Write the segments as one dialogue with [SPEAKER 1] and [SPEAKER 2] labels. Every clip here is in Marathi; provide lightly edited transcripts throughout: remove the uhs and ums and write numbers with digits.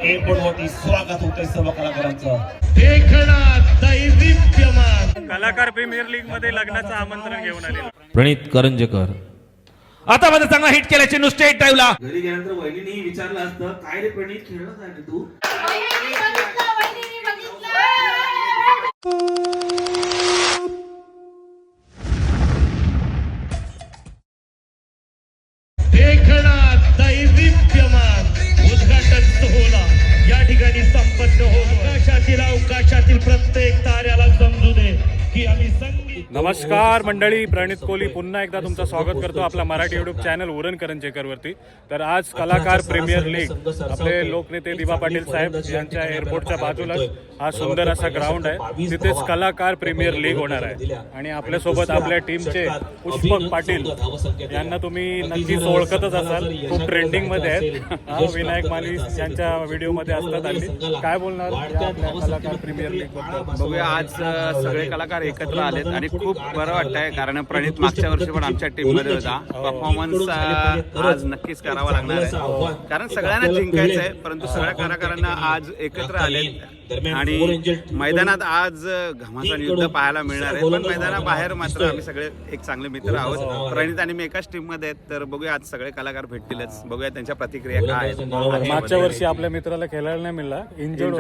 [SPEAKER 1] एअरपोर्टवरती स्वागत होते सर्व कलाकारांचं.
[SPEAKER 2] कलाकार प्रीमियर लीग मध्ये लग्नाचं आमंत्रण घेऊन आले
[SPEAKER 3] प्रणित करंजकर आता मध्ये चांगला हिट केला चेंडू स्टेट ड्राईव्हला.
[SPEAKER 4] घरी गेल्यानंतर वहिनीने विचारलं असतं काय रे प्रणित खेळला काय रे तू.
[SPEAKER 5] उद्घाटन सोहळा या ठिकाणी संपन्न होतो. आकाशातील अवकाशातील प्रत्येक ताऱ्याला समजू दे की आम्ही संगीत.
[SPEAKER 2] नमस्कार मंडळी, प्रणित कोहली पुन्हा एकदा तुमचं स्वागत करतो आपला मराठी युट्यूब चॅनल उरण करंजेकर वरती. तर आज कलाकार प्रीमियर लीग आपले लोकनेते दिवा पाटील साहेब यांच्या एअरपोर्टच्या बाजूलाच हा सुंदर असा ग्राउंड आहे, तिथेच कलाकार प्रीमियर लीग होणार आहे. आणि आपल्यासोबत आपल्या टीमचे पुष्पक पाटील यांना तुम्ही नक्कीच ओळखतच असाल, खूप ट्रेंडिंग मध्ये आहेत. विनायक माली यांच्या व्हिडिओ मध्ये असतात. आणि काय बोलणार कलाकार प्रीमियर लीग बद्दल?
[SPEAKER 6] बघूया, आज सगळे कलाकार एकत्र आलेत आणि खूप बरं वाटतंय, कारण प्रणित मागच्या वर्षी पण आमच्या टीम मध्ये होता. परफॉर्मन्स आज नक्कीच करावा लागणार आहे, कारण सगळ्यांना जिंकायचं आहे. परंतु सगळ्या कलाकारांना आज एकत्र आले आणि मैदानात आज घमासान युद्ध पाहायला मिळणार आहे. पण मैदानाबाहेर मात्र आम्ही सगळे एक चांगले मित्र आहोत. प्रणित आणि मी एकाच टीम मध्ये आहेत. तर बघूया, आज सगळे कलाकार भेटतीलच. बघूया त्यांच्या प्रतिक्रिया काय आहेत.
[SPEAKER 2] मागच्या वर्षी आपल्या मित्राला खेळायला नाही मिळाला, इंजर्ड,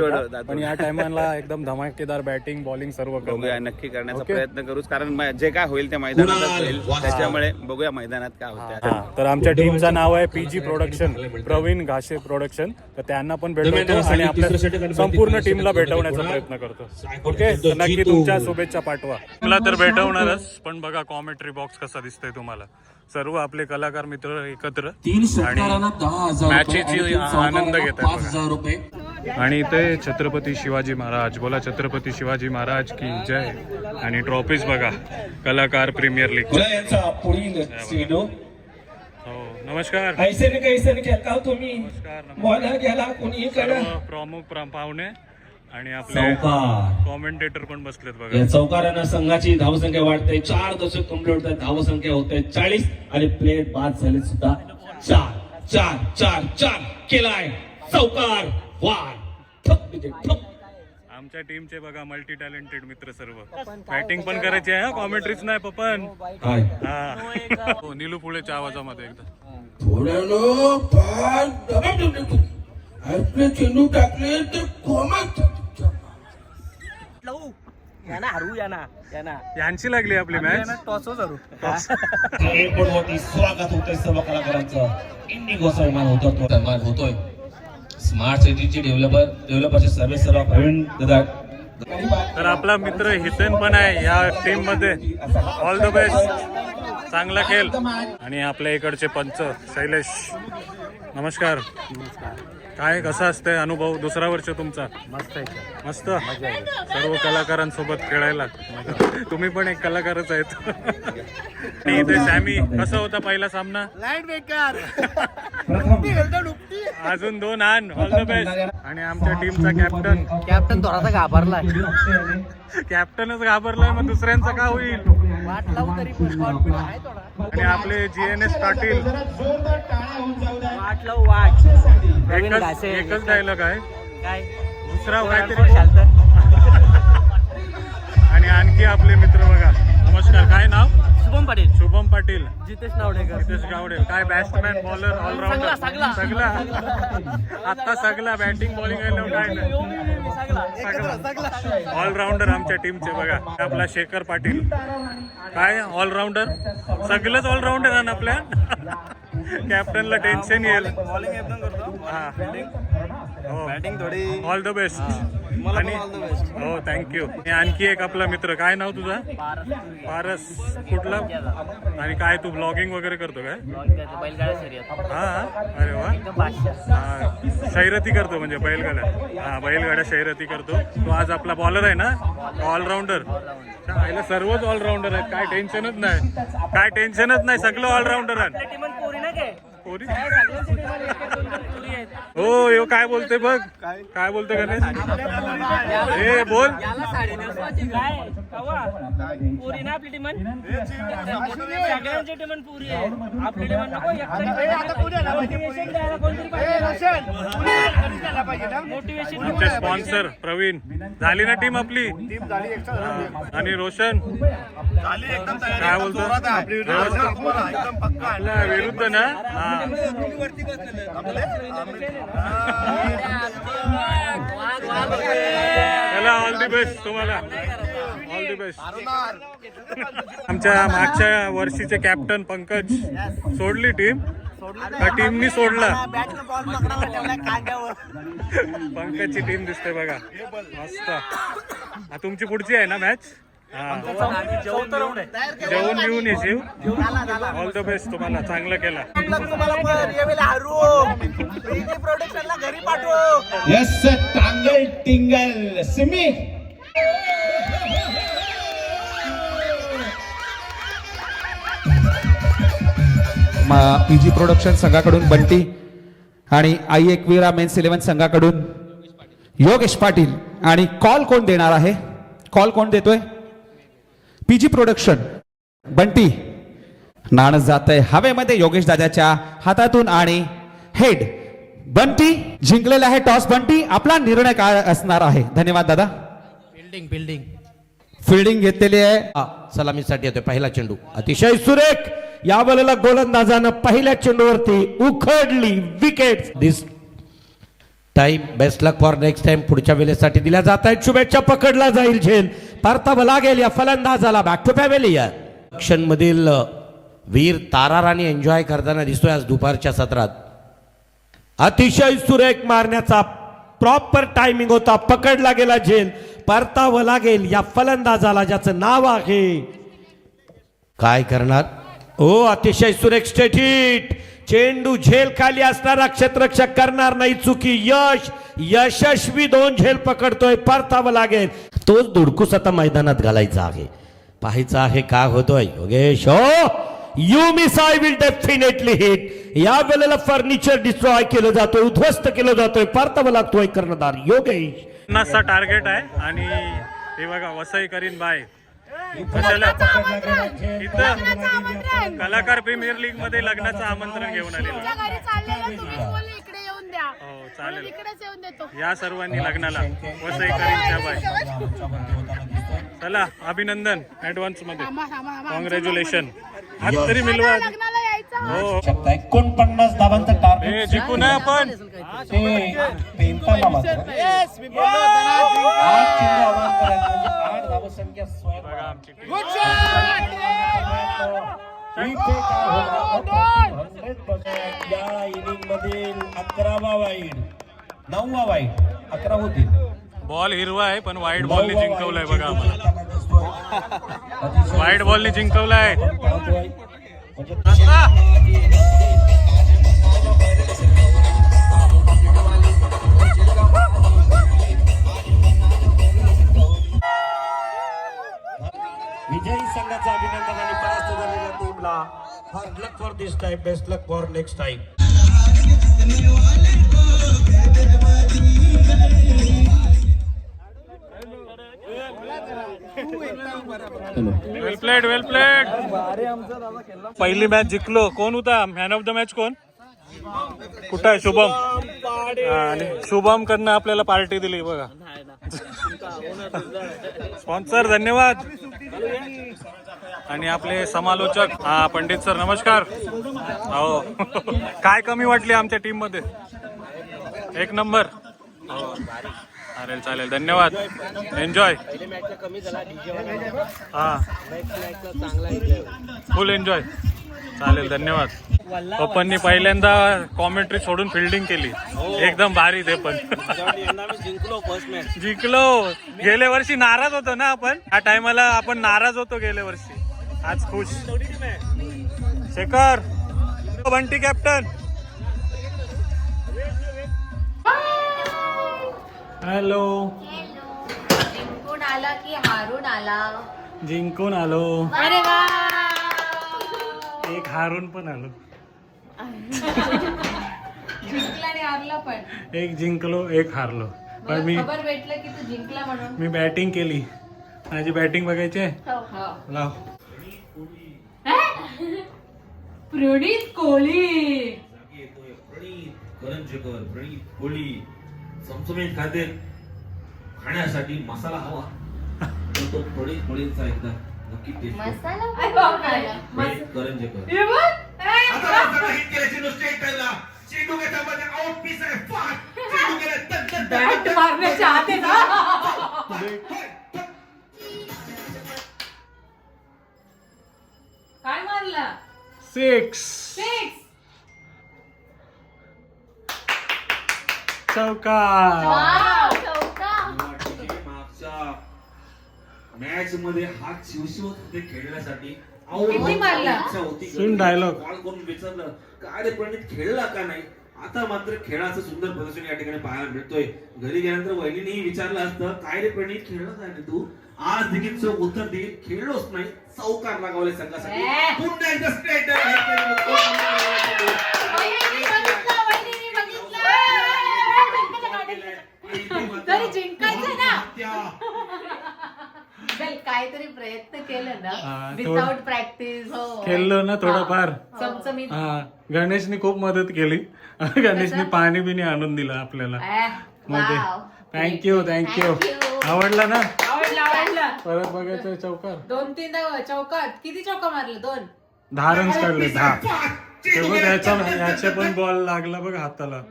[SPEAKER 2] पण या टायमाला एकदम धमाकेदार बॅटिंग बॉलिंग सर्व
[SPEAKER 6] बघूया, नक्की करण्याचा प्रयत्न करूच, कारण जे काय होईल ते मैदानातच होईल. त्याच्यामुळे बघूया मैदानात काय होतं.
[SPEAKER 2] तर आमच्या टीमचं नाव आहे पीजी प्रोडक्शन, प्रवीण घाशे प्रोडक्शन. तर त्यांना पण भेटवतो आणि आपल्या संपूर्ण टीमला भेटवण्याचा प्रयत्न करतो. ओके, तर नक्की तुमच्या शुभेच्छा पाठवा. मला तर भेटवणारच, पण बघा कॉमेंट्री बॉक्स कसा दिसतोय तुम्हाला. सर्व आपले कलाकार मित्र एकत्र आणि मॅचेची आनंद घेत आहेत. आणि इथे छत्रपती शिवाजी महाराज, बोला छत्रपती शिवाजी महाराज की जय. आणि ट्रॉफीज बघा कलाकार प्रीमियर लीग.
[SPEAKER 1] पुढील सीडो
[SPEAKER 2] नमस्कार.
[SPEAKER 1] तुम्ही
[SPEAKER 2] प्रमुख पाहुणे आणि आपले कॉमेंटेटर पण बसलेत बघा.
[SPEAKER 1] या चौकारांना संघाची धावसंख्या वाढते. 4 दशक कंप्लीट होत आहेत. धावसंख्या होते 40 आणि प्लेट बाद झाले सुद्धा 4 केलाय चौकार.
[SPEAKER 2] आमच्या टीमचे बघा मल्टी टॅलेंटेड मित्र सर्व. बॅटिंग पण करायची आहे, कॉमेंट्रीच नाही पपन. हा, नीलू पुळेच्या आवाजामध्ये एकदा
[SPEAKER 1] चेंडू टाकले तर
[SPEAKER 2] यांची लागली आपली मॅच.
[SPEAKER 1] एअरपोर्टवरती स्वागत होते सर्व कलाकारांचं. इंडिगो सन्मान होतोय. स्मार्ट सिटीचे डेव्हलपरचे सर्व प्रवीण दादा.
[SPEAKER 2] तर आपला मित्र हितेन पण आहे या टीम मध्ये. ऑल द बेस्ट, चांगला खेळ. आणि आपल्या इकडचे पंच शैलेश, नमस्कार. काय कसं असतंय अनुभव? दुसरा वर्ष तुमचा. मस्त सर्व कलाकारांसोबत खेळायला. तुम्ही पण एक कलाकारच आहेत. आणि इथे सॅमी, कसा होता पहिला सामना? अजून 2 आण. All the best. आणि आमच्या टीमचा कॅप्टन
[SPEAKER 7] थोडासा घाबरलाय.
[SPEAKER 2] कॅप्टनच घाबरलाय, मग दुसऱ्यांचा का होईल? आणि आपले GNS पाटील. एकच डायलॉग आहे, दुसरा काहीतरी. आणि आणखी आपले मित्र बघा. नमस्कार, काय नाव? शुभम पाटील.
[SPEAKER 7] जितेश गावडे.
[SPEAKER 2] काय बॅट्समॅन, बॉलर, ऑलराऊंडर सगळा. आता सगळा बॅटिंग बॉलिंग आहे, काय नाही ऑलराऊंडर आमच्या टीमचे बघा. आपला शेखर पाटील, काय ऑलराऊंडर, सगळंच ऑलराऊंडर आहे ना आपल्या. कॅप्टनला टेन्शन येईल. All the best. आणि हो, थँक्यू. आणखी एक आपला मित्र, काय नाव तुझा? पारस. कुठला? आणि काय तू ब्लॉगिंग वगैरे करतो काय? हा, अरे वा. शर्यती करतो म्हणजे बैलगाड्या. हा, बैलगाड्या शर्यती करतो. तो आज आपला बॉलर आहे ना, ऑलराऊंडर. सर्वच ऑलराऊंडर आहेत, काय टेन्शनच नाही, सगळं ऑलराऊंडर आहे. हो यो काय बोलते बघ काय बोलते गणेश हे बोल
[SPEAKER 7] पुरी ना आपली डिमांड सगळ्यांची डिमांड पुरी आहे आपली डिमांड नको मोटिवेशन द्यायला कोणतरी मोटिवेशन
[SPEAKER 2] आमचे स्पॉन्सर प्रवीण झाली ना टीम आपली आणि रोशन काय बोलतो आपल्या विरुद्ध ना चला ऑल दी बेस्ट तुम्हाला ऑल दी बेस्ट आमच्या मागच्या वर्षीचे कॅप्टन पंकज सोडली टीम का टीमनी सोडला पंकजची टीम दिसते बघा मस्त तुमची पुढची आहे ना मॅच जेवून बिवून येशील ऑल द बेस्ट तुम्हाला चांगलं केलं
[SPEAKER 1] यस टांगल टिंगल सिमी
[SPEAKER 8] पीजी प्रोडक्शन संघाकडून बंटी आणि आई एकवीरा मेन्स 11 संघाकडून योगेश पाटील आणि कॉल कोण देणार आहे कॉल कोण देतोय पीजी प्रोडक्शन बंटी नाणं जात आहे हवेमध्ये योगेश दादाच्या हातातून आणि हेड बंटी जिंकलेला आहे टॉस बंटी आपला निर्णय काय असणार आहे धन्यवाद दादा फिल्डिंग घेतलेली आहे
[SPEAKER 3] सलामीसाठी येतोय पहिला चेंडू
[SPEAKER 8] अतिशय सुरेख या वेळेला गोलंदाजानं पहिल्या चेंडूवरती उखडली wicket
[SPEAKER 3] this time best luck for next time पुढच्या वेळेसाठी
[SPEAKER 8] दिल्या जात आहेत शुभेच्छा पकडला जाईल झेल परतावा लागेल या फलंदाजाला बॅक टू पॅव्हेलियन
[SPEAKER 3] ऑप्शन मधील वीर तारा राणी एन्जॉय करताना दिसतोय आज दुपारच्या सत्रात
[SPEAKER 8] अतिशय सुरेख मारण्याचा प्रॉपर टायमिंग होता पकडला गेला झेल परतावा लागेल या फलंदाजाला ज्याचं नाव आहे
[SPEAKER 3] काय करणार
[SPEAKER 8] ओ अतिशय सुरेख स्ट्रेट हिट चेंडू झेल खाली असणारा क्षेत्ररक्षक करणार नाही चुकी यशस्वी 2 झेल पकडतोय परतावा लागेल तोच दुडकूस आता मैदानात घालायचा आहे पाहायचं आहे का होतोय Yogesh you miss I will definitely hit या वेळेला फर्निचर डिस्ट्रॉय केलं जातोय उद्ध्वस्त केलं जातोय परतावा लागतोय कर्णधार योगेश
[SPEAKER 2] 50चा टार्गेट आहे आणि हे बघा वसई करीन बाय कलाकार प्रीमियर लीग मध्ये लग्नाचं आमंत्रण घेऊन आलेलं हो चालेल या सर्वांनी लग्नाला वसई करीनच्या बाय चला अभिनंदन ऍडव्हान्स मध्ये कॉंग्रॅच्युलेशन आज तरी मिळवा हो
[SPEAKER 1] 49 धावांचा टार्गेट
[SPEAKER 2] जिंकू नये आपण बघा आमची टीम
[SPEAKER 1] या इनिंग मधील 11वा वाईड 9वा वाईड 11 होतील
[SPEAKER 2] बॉल हिरवा आहे पण व्हाईट बॉलने जिंकवलाय बघा आम्हाला व्हाईट बॉलने जिंकवलाय
[SPEAKER 1] विजयी संघाचं अभिनंदन आणि परास्त झालेल्या टीमला hard luck for this time best luck for next time
[SPEAKER 2] well played पहिली मॅच जिंकलो कोण होता मॅन ऑफ द मॅच कोण कुठं आहे शुभम आणि शुभम कडनं आपल्याला पार्टी दिली बघा स्पॉन्सर धन्यवाद आणि आपले समालोचक पंडित सर नमस्कार हो काय कमी वाटली आमच्या टीम मध्ये एक नंबर हो चालेल धन्यवाद एन्जॉय हा फुल एन्जॉय चालेल धन्यवाद पप्पांनी पहिल्यांदा कॉमेंट्री सोडून फिल्डिंग केली एकदम भारी ते पण जिंकलो गेल्या वर्षी नाराज होतो ना आपण या टायमाला आपण नाराज होतो गेल्या वर्षी आज खुश शेखर बंटी कॅप्टन हॅलो
[SPEAKER 9] जिंकून आला की हारून आला
[SPEAKER 2] जिंकून आलो
[SPEAKER 9] अरे वा
[SPEAKER 2] एक हारून पण आलो
[SPEAKER 9] जिंकला आणि हारला पण
[SPEAKER 2] एक जिंकलो एक हारलो, पण
[SPEAKER 9] मला
[SPEAKER 2] मी
[SPEAKER 9] खबर भेटलं की तू जिंकला म्हणून.
[SPEAKER 2] मी बॅटिंग केली. माझी बॅटिंग बघायची आहे?
[SPEAKER 9] हो.
[SPEAKER 2] लाव.
[SPEAKER 9] प्रणीत कोहली.
[SPEAKER 1] जागी येतोय प्रणीत करंजकर, प्रणीत कोहली. चमचमीत खाते खाण्यासाठी मसाला हवा, तर तो प्रणीत कोहलीचा एकदा नक्की टेस्ट करू.
[SPEAKER 9] मसाला बनवायला.
[SPEAKER 1] प्रणीत करंजकर.
[SPEAKER 9] हे बघ.
[SPEAKER 4] आता बघा हिट केलं चेंडू स्ट्रेट टाइमला. चेंडू घेतामध्ये आउट पीस आहे. फास्ट चेंडू गेला टन टन
[SPEAKER 9] बॅट मारण्याच्या आत आहे ना. काय मारला?
[SPEAKER 2] 6
[SPEAKER 9] सिक्स.
[SPEAKER 2] चौका.
[SPEAKER 9] वाव, चौका.
[SPEAKER 1] मागच्या मॅच मध्ये हा शिवशिव ते खेळण्यासाठी
[SPEAKER 9] किती मारला?
[SPEAKER 2] सुन डायलॉग.
[SPEAKER 1] कॉल करून विचारलं काय रे प्रणीत खेळला का नाही. आता मात्र खेळाचं सुंदर प्रदर्शन या ठिकाणी पाहायला मिळतोय. घरी गेल्यानंतर वहिनीनेही विचारलं असतं काय रे प्रणीत खेळला काय रे तू. आज देखील चौक उत्तर देईल खेळलोच नाही. चौकार लगावले संघासाठी. पुन्हा एकदा स्ट्रेट
[SPEAKER 9] तरी जिंकायचं ना. चल काहीतरी प्रयत्न केलं ना
[SPEAKER 2] हा,
[SPEAKER 9] विदाउट प्रॅक्टिस.
[SPEAKER 2] खेळलो ना थोडंफार.
[SPEAKER 9] चमचमीत.
[SPEAKER 2] हा, गणेशने खूप मदत केली. गणेशने पाणी बिनी आणून दिलं आपल्याला मध्ये. Thank you thank you. आवडला ना.
[SPEAKER 9] आवडला.
[SPEAKER 2] परत बघायचं चौकार.
[SPEAKER 9] 2-3 चौकात. किती चौका मारले? 2.
[SPEAKER 2] 10 रन्स काढले. 10. ते बघ याच्या पण बॉल लागला बघ हाताला.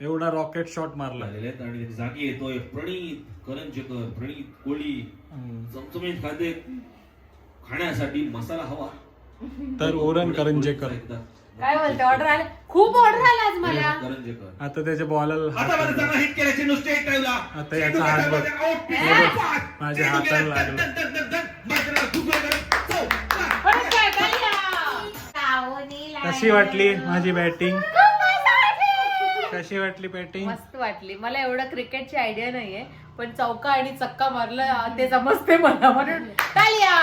[SPEAKER 2] एवढा रॉकेट शॉट मारला.
[SPEAKER 1] आणि जागी येतोय प्रणीत करंजकर, प्रणीत कोहली. चमचमीत खाते खाण्यासाठी मसाला हवा,
[SPEAKER 2] तर ओरन करंजेकर.
[SPEAKER 9] काय बोलते? ऑर्डर आले. खूप ऑर्डर आला आज मला.
[SPEAKER 1] करंजेकर.
[SPEAKER 2] आता त्याच्या बॉलला
[SPEAKER 4] आता बरं चांगला हिट केलं चेंडू स्ट्रेट टाइमला.
[SPEAKER 2] आता याचा हात बघ.
[SPEAKER 4] आउट पीस
[SPEAKER 2] हे
[SPEAKER 4] आहे.
[SPEAKER 2] बघ,
[SPEAKER 4] फास्ट
[SPEAKER 2] माझ्या
[SPEAKER 4] चेंडू गेला
[SPEAKER 2] हाताला
[SPEAKER 4] टन
[SPEAKER 2] लागलं.
[SPEAKER 4] टन टन टन टन. मात्र दुसरं चौकार.
[SPEAKER 9] परत काय काय
[SPEAKER 2] कशी वाटली माझी बॅटिंग? कशी वाटली बॅटिंग?
[SPEAKER 9] मस्त वाटली. मला एवढं क्रिकेटची आयडिया नाहीये, पण चौका आणि चक्का मारलं ते समजते मला, म्हणून तालिया.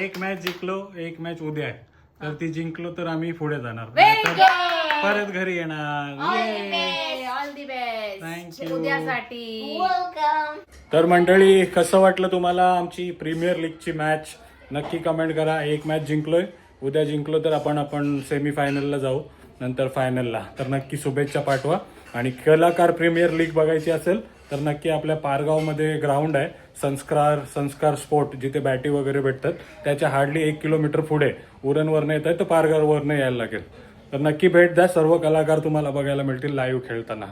[SPEAKER 2] एक मॅच जिंकलो, एक मॅच उद्या आहे. तर ती जिंकलो तर आम्ही पुढे जाणार,
[SPEAKER 9] Very
[SPEAKER 2] नाहीतर
[SPEAKER 9] good.
[SPEAKER 2] परत घरी येणार.
[SPEAKER 9] All the best
[SPEAKER 2] Thank you.
[SPEAKER 9] उद्यासाठी.
[SPEAKER 2] तर मंडळी, कसं वाटलं तुम्हाला आमची प्रीमियर लीगची मॅच? नक्की कमेंट करा. एक मॅच जिंकलोय, उद्या जिंकलो तर आपण सेमीफायनलला जाऊ, नंतर फायनलला. तर नक्की शुभेच्छा पाठवा. आणि कलाकार प्रीमियर लीग बघायची असेल तर नक्की आपल्या पारगावमध्ये ग्राउंड आहे, संस्कार स्पोर्ट, जिथे बॅटी वगैरे भेटतात. त्याच्या हार्डली 1 किलोमीटर पुढे उरणवरनं येत आहे, तर पारगाववरनं यायला लागेल. तर नक्की भेट द्या. सर्व कलाकार तुम्हाला बघायला मिळतील लाईव्ह खेळताना.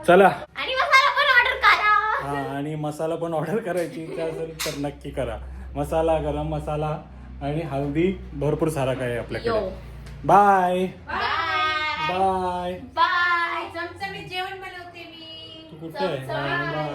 [SPEAKER 2] चला.
[SPEAKER 9] आणि मसाला पण ऑर्डर करा.
[SPEAKER 2] हा, आणि मसाला पण ऑर्डर करायची इच्छा असेल तर नक्की करा. मसाला, गरम मसाला आणि हल्दी, भरपूर सारा काय आहे आपल्याकडे. Bye bye.
[SPEAKER 9] बाय. चमचमीत जेवण बनवते मी.
[SPEAKER 2] तू कुठे आहे? बाय.